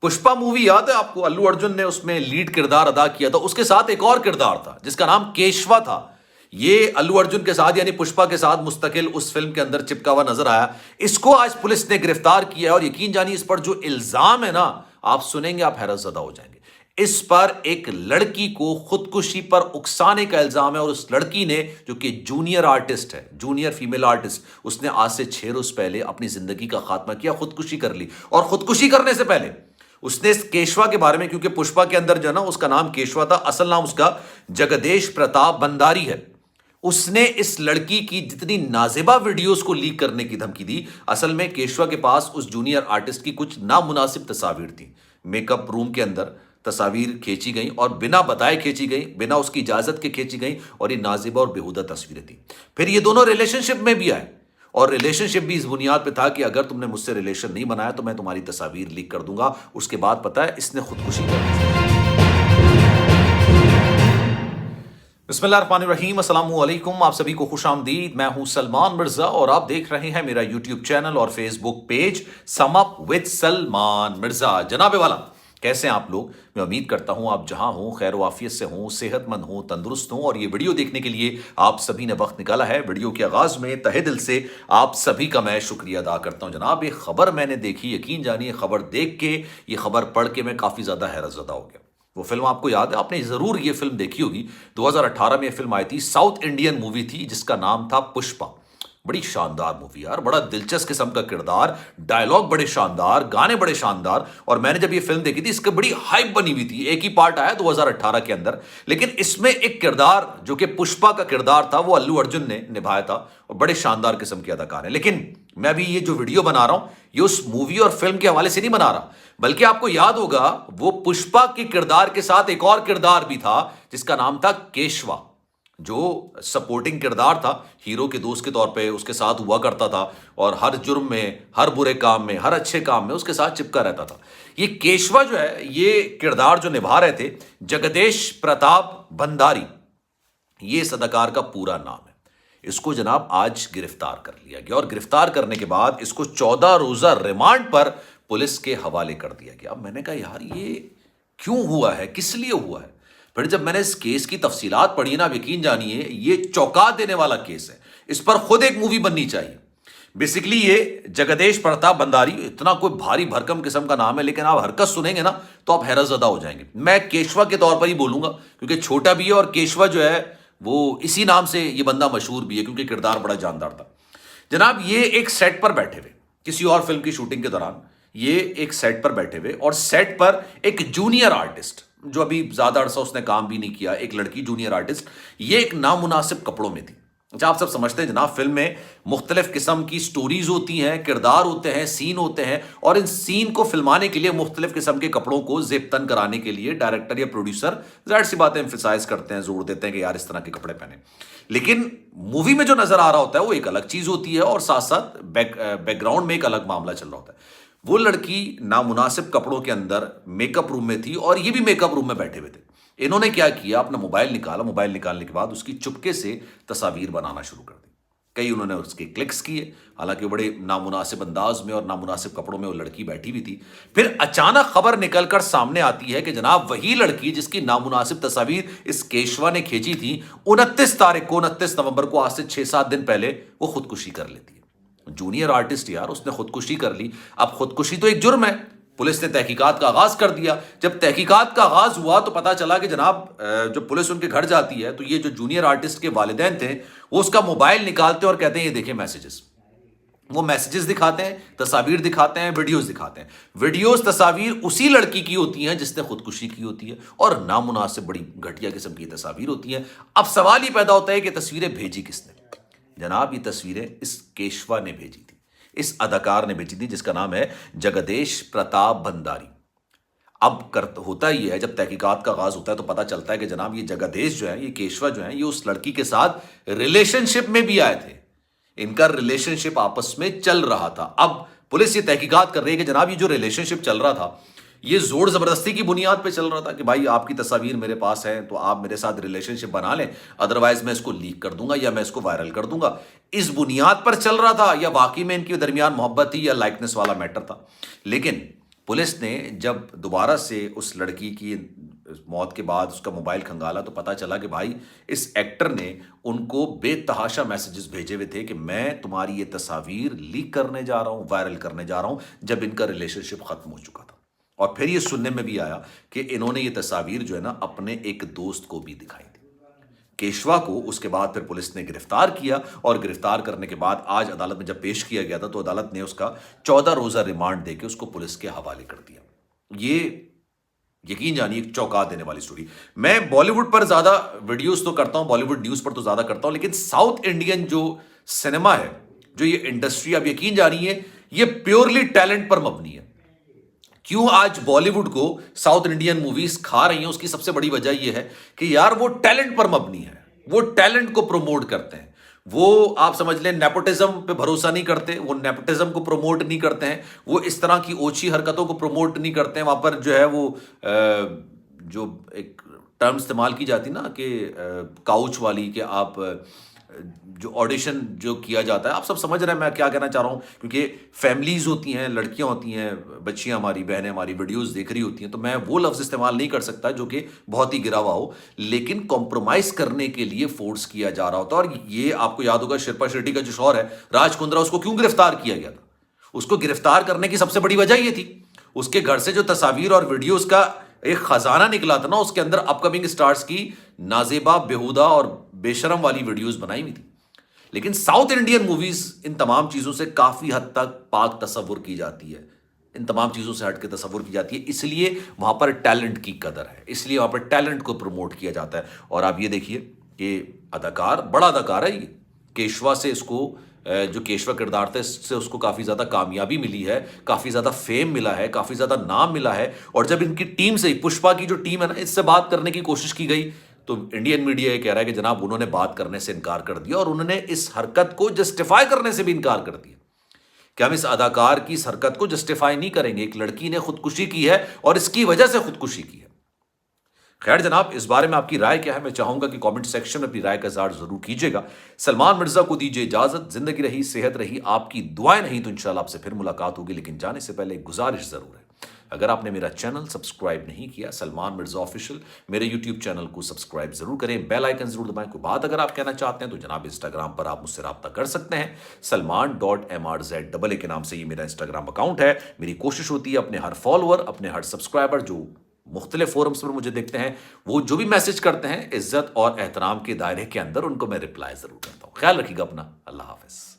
Pushpa movie याद है आपको? अल्लू अर्जुन ने उसमें लीड किरदार अदा किया था। उसके साथ एक और किरदार था जिसका नाम केशवा था। ये अल्लू अर्जुन के साथ यानी पुष्पा के साथ मुस्तकिल उस फिल्म के अंदर चिपका हुआ नजर आया। इसको आज पुलिस ने गिरफ्तार किया और यकीन जानिए इस पर जो इल्जाम है ना, आप सुनेंगे आप हैरत ज़दा हो जाएंगे। इस पर एक लड़की को खुदकुशी पर उकसाने का इल्जाम है और उस लड़की ने, जो कि जूनियर आर्टिस्ट है, जूनियर फीमेल आर्टिस्ट, उसने आज से 6 रोज पहले अपनी जिंदगी का खात्मा किया, खुदकुशी कर ली। और खुदकुशी करने से पहले उसने इस केशवा के बारे में, क्योंकि पुष्पा के अंदर जो है ना उसका नाम केशवा था, असल नाम उसका जगदेश प्रताप भंडारी है। उसने इस लड़की की जितनी नाजेबा वीडियोस को लीक करने की धमकी दी। असल में केशवा के पास उस जूनियर आर्टिस्ट की कुछ नामुनासिब तस्वीर थी। मेकअप रूम के अंदर तस्वीर खींची गई और बिना बताए खींची गई, बिना उसकी इजाजत के खींची गई, और ये नाजिबा और बेहुदा तस्वीरें थी। फिर ये दोनों रिलेशनशिप में भी आए और रिलेशनशिप भी इस बुनियाद पे था कि अगर तुमने मुझसे रिलेशन नहीं बनाया तो मैं तुम्हारी तस्वीर लीक कर दूंगा। उसके बाद पता है इसने खुदकुशी कर दी। बिस्मिल्लाहिर्रहमानिर्रहीम, अस्सलाम वालेकुम, आप सभी को खुशामदीद। मैं हूं सलमान मिर्जा और आप देख रहे हैं मेरा यूट्यूब चैनल और Facebook page sum up with Salman Mirza. जनाबे वाला, कैसे हैं आप लोग? मैं उम्मीद करता हूं आप जहां हों खैर वाफियत से हों, सेहतमंद हों, तंदुरुस्त हों। और ये वीडियो देखने के लिए आप सभी ने वक्त निकाला है। वीडियो के आगाज में तहे दिल से आप सभी का मैं शुक्रिया अदा करता हूं। जनाब, एक खबर मैंने देखी, यकीन जानिए खबर देख के, ये खबर पढ़ के मैं काफी ज्यादा हैरतज़दा हो गया। वो फिल्म आपको याद है, आपने जरूर ये फिल्म देखी होगी। 2018 में ये फिल्म आई थी, साउथ इंडियन मूवी थी जिसका नाम था पुष्पा। बड़ी शानदार मूवी यार, बड़ा दिलचस्प किस्म का किरदार, डायलॉग बड़े शानदार, गाने बड़े शानदार। और मैंने जब ये फिल्म देखी थी इसकी बड़ी हाइप बनी हुई थी। एक ही पार्ट आया 2018 के अंदर, लेकिन इसमें एक किरदार जो कि पुष्पा का किरदार था वो अल्लू अर्जुन ने निभाया था और बड़े शानदार किस्म के अदाकार है। लेकिन मैं भी ये जो वीडियो बना रहा हूं ये उस मूवी और फिल्म के हवाले से नहीं बना रहा, बल्कि आपको याद होगा वो पुष्पा के किरदार के साथ एक और किरदार भी था जिसका नाम था केशवा, जो सपोर्टिंग किरदार था, हीरो के दोस्त के तौर पे उसके साथ हुआ करता था और हर जुर्म में, हर बुरे काम में, हर अच्छे काम में उसके साथ चिपका रहता था। ये केशवा जो है, ये किरदार जो निभा रहे थे जगदेश प्रताप भंडारी, ये इस अदाकार का पूरा नाम है। इसको जनाब आज गिरफ्तार कर लिया गया और गिरफ्तार करने के बाद इसको 14 रोजा रिमांड पर पुलिस के हवाले कर दिया गया। अब मैंने कहा यार ये क्यों हुआ है, किस लिए हुआ है? फिर जब मैंने इस केस की तफसीलात पढ़ी ना, यकीन जानिए ये चौंका देने वाला केस है। इस पर खुद एक मूवी बननी चाहिए। बेसिकली ये जगदेश प्रताप भंडारी इतना कोई भारी भरकम किस्म का नाम है, लेकिन आप हरकत सुनेंगे ना तो आप हैरतज़दा हो जाएंगे। मैं केशवा के तौर पर ही बोलूंगा क्योंकि छोटा भी है और केशवा जो है वो इसी नाम से ये बंदा मशहूर भी है क्योंकि किरदार बड़ा जानदार था। जनाब, ये एक सेट पर बैठे हुए, किसी और फिल्म की शूटिंग के दौरान ये एक सेट पर बैठे हुए और सेट पर एक जूनियर आर्टिस्ट, जो अभी ज्यादा अरसा उसने काम भी नहीं किया, एक लड़की जूनियर आर्टिस्ट, ये एक नामुनासिब कपड़ों में थी। अच्छा, आप सब समझते हैं जनाब फिल्म में मुख्तलिफ किस्म की स्टोरीज होती हैं, किरदार होते हैं, सीन होते हैं, और इन सीन को फिल्माने के लिए मुख्तलिफ किस्म के कपड़ों को जेब-तन कराने के लिए डायरेक्टर या प्रोड्यूसर जाहिर सी बात है एम्फेसाइज करते हैं, जोर देते हैं कि यार इस तरह के कपड़े पहने। लेकिन मूवी में जो नजर आ रहा होता है वो एक अलग चीज होती है और साथ साथ बैकग्राउंड में एक अलग मामला चल रहा होता है। वो लड़की नामुनासिब कपड़ों के अंदर मेकअप रूम में थी और ये भी मेकअप रूम में बैठे हुए थे। इन्होंने क्या किया, अपना मोबाइल निकाला, मोबाइल निकालने के बाद उसकी चुपके से तस्वीर बनाना शुरू कर दी। कई उन्होंने उसके क्लिक्स किए, हालांकि बड़े नामुनासिब अंदाज में और नामुनासिब कपड़ों में वो लड़की बैठी हुई थी। फिर अचानक खबर निकलकर सामने आती है कि जनाब वही लड़की जिसकी नामुनासिब तस्वीर इस केशवा ने खींची थी, 29 तारीख को, 29 नवंबर को, आज से 6-7 दिन पहले वो खुदकुशी कर लेती है। जूनियर आर्टिस्ट यार, उसने खुदकुशी कर ली। अब खुदकुशी तो एक जुर्म है। पुलिस ने तहकीकात का आगाज कर दिया। जब तहकीकात का आगाज हुआ तो पता चला कि जनाब जब पुलिस उनके घर जाती है तो ये जो जूनियर आर्टिस्ट के वालिदैन थे वो उसका मोबाइल निकालते हैं और कहते हैं ये देखें मैसेजेस। वो मैसेजेस दिखाते हैं, तस्वीर दिखाते हैं, वीडियोस दिखाते हैं। वीडियोस, तस्वीर उसी लड़की की होती हैं जिसने खुदकुशी की होती है और नामुनासिब बड़ी घटिया किस्म की तस्वीर होती हैं। अब सवाल ही पैदा होता है कि तस्वीरें भेजी किसने? जनाब, ये तस्वीरें इस केशवा ने भेजी थी, इस अदाकार ने भेजी थी जिसका नाम है जगदेश प्रताप भंडारी। अब होता ही है, जब तहकीकात का आगाज होता है तो पता चलता है कि जनाब ये जगदेश जो है, ये केशवा जो है, ये उस लड़की के साथ रिलेशनशिप में भी आए थे। इनका रिलेशनशिप आपस में चल रहा था। अब पुलिस ये तहकीकात कर रही है कि जनाब ये जो रिलेशनशिप चल रहा था ये जोर जबरदस्ती की बुनियाद पे चल रहा था कि भाई आपकी तस्वीर मेरे पास है तो आप मेरे साथ रिलेशनशिप बना लें, अदरवाइज मैं इसको लीक कर दूंगा या मैं इसको वायरल कर दूंगा। इस बुनियाद पर चल रहा था या वाकई में इनके दरमियान मोहब्बत थी या लाइकनेस वाला मैटर था। लेकिन पुलिस ने जब दोबारा से उस लड़की की मौत के बाद उसका मोबाइल खंगाला तो पता चला कि भाई इस एक्टर ने उनको बेतहाशा मैसेजेस भेजे हुए थे कि मैं तुम्हारी ये तस्वीर लीक करने जा रहा हूं, वायरल करने जा रहा हूं, जब इनका रिलेशनशिप खत्म हो चुका था। और फिर ये सुनने में भी आया कि इन्होंने ये तस्वीर जो है ना अपने एक दोस्त को भी दिखाई थी। केशवा को उसके बाद फिर पुलिस ने गिरफ्तार किया और गिरफ्तार करने के बाद आज अदालत में जब पेश किया गया था तो अदालत ने उसका 14 रोजा रिमांड देकर उसको पुलिस के हवाले कर दिया। ये यकीन जानिए एक चौंका देने वाली स्टोरी। मैं बॉलीवुड पर ज्यादा वीडियोस तो करता हूं, बॉलीवुड न्यूज पर तो ज्यादा करता हूं, लेकिन साउथ इंडियन जो सिनेमा है, जो ये इंडस्ट्री, आप यकीन जानिए ये प्योरली टैलेंट पर मबनी है। क्यों आज बॉलीवुड को साउथ इंडियन मूवीज खा रही हैं, उसकी सबसे बड़ी वजह यह है कि यार वो टैलेंट पर मबनी है, वो टैलेंट को प्रमोट करते हैं। वो आप समझ लें नेपोटिज्म पे भरोसा नहीं करते, वो नेपोटिज्म को प्रमोट नहीं करते हैं, वो इस तरह की ओछी हरकतों को प्रमोट नहीं करते हैं। वहां पर जो है वो जो एक टर्म इस्तेमाल की जाती ना कि काउच वाली, कि आप जो ऑडिशन जो किया जाता है, आप सब समझ रहे हैं मैं क्या कहना चाह रहा हूं, क्योंकि फैमिलीज होती हैं, लड़कियां होती हैं, बच्चियां हमारी, बहनें हमारी वीडियोस देख रही होती हैं, तो मैं वो लफ्ज इस्तेमाल नहीं कर सकता जो कि बहुत ही गिरा हुआ हो, लेकिन कॉम्प्रोमाइज करने के लिए फोर्स किया जा रहा होता है। और ये आपको याद होगा शिल्पा शेट्टी का जो शौहर है राज कुंद्रा, उसको क्यों गिरफ्तार किया गया था? उसको गिरफ्तार करने की सबसे बड़ी वजह यह थी, उसके घर से जो तस्वीर और वीडियोस का एक खजाना निकला था ना, उसके अंदर अपकमिंग स्टार्स की नाजेबा, बेहुदा और बेशरम वाली वीडियोस बनाई हुई थी। लेकिन साउथ इंडियन मूवीज इन तमाम चीजों से काफी हद तक पाक तस्वुर की जाती है, इन तमाम चीजों से हटके तस्वुर की जाती है, इसलिए वहां पर टैलेंट की कदर है, इसलिए वहां पर टैलेंट को प्रमोट किया जाता है। और आप ये देखिए कि अदाकार, बड़ा अदाकार है ये, केशवा से इसको जो केशवा किरदार था इससे उसको काफी ज्यादा कामयाबी मिली है, काफी ज्यादा फेम मिला है, काफी ज्यादा नाम मिला है। और जब इनकी टीम से, पुष्पा की जो टीम है ना, इससे बात करने की कोशिश की गई तो इंडियन मीडिया ये कह रहा है कि जनाब उन्होंने बात करने से इनकार कर दिया और उन्होंने इस हरकत को जस्टिफाई करने से भी इनकार कर दिया कि हम इस अदाकार की इस हरकत को जस्टिफाई नहीं करेंगे, एक लड़की ने खुदकुशी की है और इसकी वजह से खुदकुशी की है। खैर जनाब, इस बारे में आपकी राय क्या है? मैं चाहूंगा कि कमेंट सेक्शन में अपनी राय का इज़हार जरूर कीजिएगा। सलमान मिर्जा को दीजिए इजाजत। जिंदगी रही, सेहत रही, आपकी दुआएं नहीं तो इंशाल्लाह आपसे फिर मुलाकात होगी। लेकिन जाने से पहले एक गुजारिश जरूर है, अगर आपने मेरा चैनल सब्सक्राइब नहीं किया, सलमान मिर्जा ऑफिशियल, मेरे यूट्यूब चैनल को सब्सक्राइब जरूर करें, बेल आइकन जरूर दबाएं। कोई बात अगर आप कहना चाहते हैं तो जनाब इंस्टाग्राम पर आप मुझसे रब्ता कर सकते हैं, salman.mrz के नाम से ये मेरा इंस्टाग्राम अकाउंट है। मेरी कोशिश होती है अपने हर फॉलोअर, अपने हर सब्सक्राइबर जो मुख्तलिफ फोरम्स पर मुझे देखते हैं, वो जो भी मैसेज करते हैं इज्जत और एहतराम के दायरे के अंदर उनको मैं रिप्लाई जरूर करता हूं। ख्याल रखिएगा अपना। अल्लाह हाफिज।